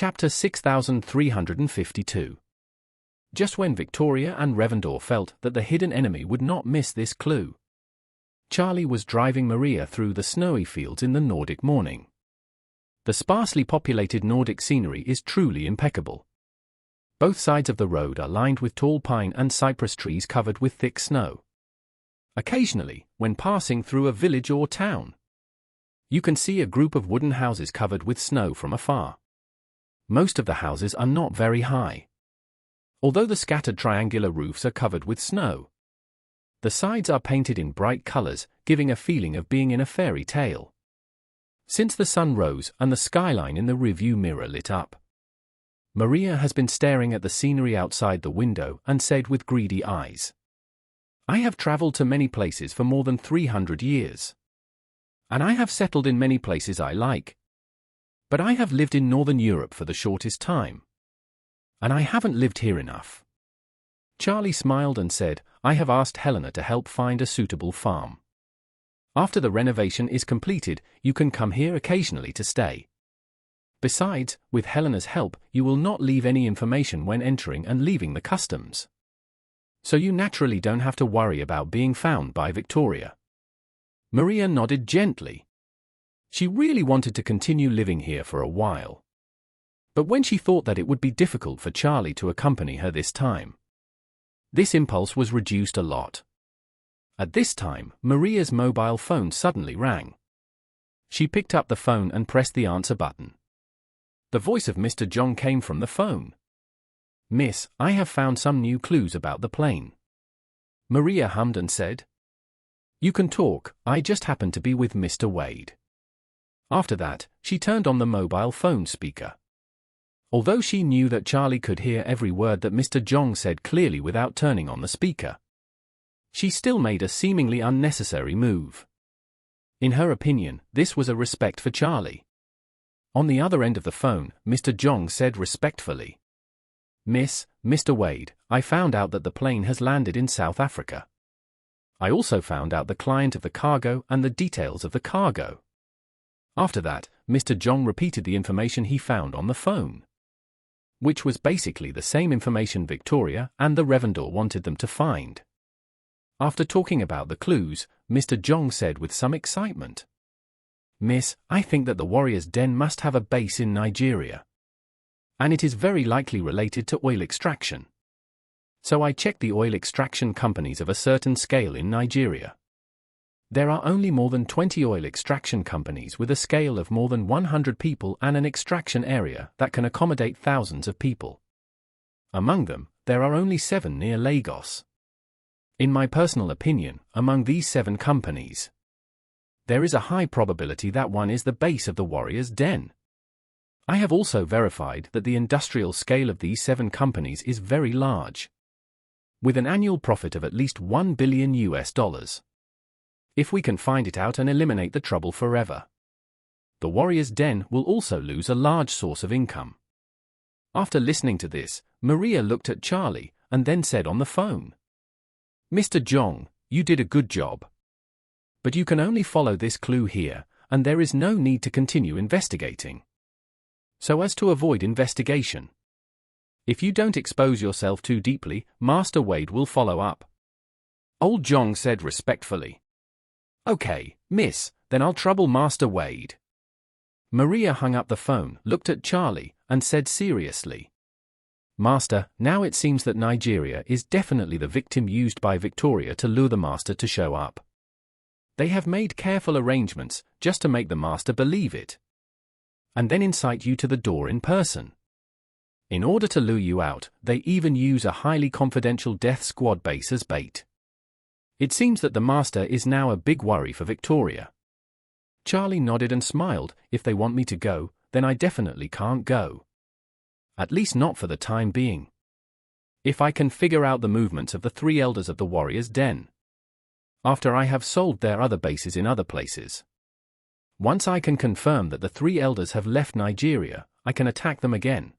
Chapter 6352. Just when Victoria and Revendor felt that the hidden enemy would not miss this clue, Charlie was driving Maria through the snowy fields in the Nordic morning. The sparsely populated Nordic scenery is truly impeccable. Both sides of the road are lined with tall pine and cypress trees covered with thick snow. Occasionally, when passing through a village or town, you can see a group of wooden houses covered with snow from afar. Most of the houses are not very high, although the scattered triangular roofs are covered with snow. The sides are painted in bright colors, giving a feeling of being in a fairy tale. Since the sun rose and the skyline in the rearview mirror lit up, Maria has been staring at the scenery outside the window and said with greedy eyes, "I have traveled to many places for more than 300 years. And I have settled in many places I like. But I have lived in Northern Europe for the shortest time. And I haven't lived here enough." Charlie smiled and said, "I have asked Helena to help find a suitable farm. After the renovation is completed, you can come here occasionally to stay. Besides, with Helena's help, you will not leave any information when entering and leaving the customs. So you naturally don't have to worry about being found by Victoria." Maria nodded gently. She really wanted to continue living here for a while. But when she thought that it would be difficult for Charlie to accompany her this time, this impulse was reduced a lot. At this time, Maria's mobile phone suddenly rang. She picked up the phone and pressed the answer button. The voice of Mr. Jong came from the phone. "Miss, I have found some new clues about the plane." Maria hummed and said, "You can talk, I just happen to be with Mr. Wade." After that, she turned on the mobile phone speaker. Although she knew that Charlie could hear every word that Mr. Jong said clearly without turning on the speaker, she still made a seemingly unnecessary move. In her opinion, this was a respect for Charlie. On the other end of the phone, Mr. Jong said respectfully, "Miss, Mr. Wade, I found out that the plane has landed in South Africa. I also found out the client of the cargo and the details of the cargo." After that, Mr. Jong repeated the information he found on the phone, which was basically the same information Victoria and the Revendor wanted them to find. After talking about the clues, Mr. Jong said with some excitement, "Miss, I think that the Warrior's Den must have a base in Nigeria. And it is very likely related to oil extraction. So I checked the oil extraction companies of a certain scale in Nigeria. There are only more than 20 oil extraction companies with a scale of more than 100 people and an extraction area that can accommodate thousands of people. Among them, there are only 7 near Lagos. In my personal opinion, among these 7 companies, there is a high probability that one is the base of the Warrior's Den. I have also verified that the industrial scale of these 7 companies is very large, with an annual profit of at least $1 billion. If we can find it out and eliminate the trouble forever, the Warrior's Den will also lose a large source of income." After listening to this, Maria looked at Charlie and then said on the phone, "Mr. Jong, you did a good job. But you can only follow this clue here, and there is no need to continue investigating. So as to avoid investigation, if you don't expose yourself too deeply, Master Wade will follow up." Old Jong said respectfully, "Okay, miss, then I'll trouble Master Wade." Maria hung up the phone, looked at Charlie, and said seriously, "Master, now it seems that Nigeria is definitely the victim used by Victoria to lure the Master to show up. They have made careful arrangements just to make the Master believe it, and then incite you to the door in person. In order to lure you out, they even use a highly confidential death squad base as bait. It seems that the Master is now a big worry for Victoria." Charlie nodded and smiled. "If they want me to go, then I definitely can't go. At least not for the time being. If I can figure out the movements of the 3 elders of the Warrior's Den, after I have sold their other bases in other places. Once I can confirm that the 3 elders have left Nigeria, I can attack them again.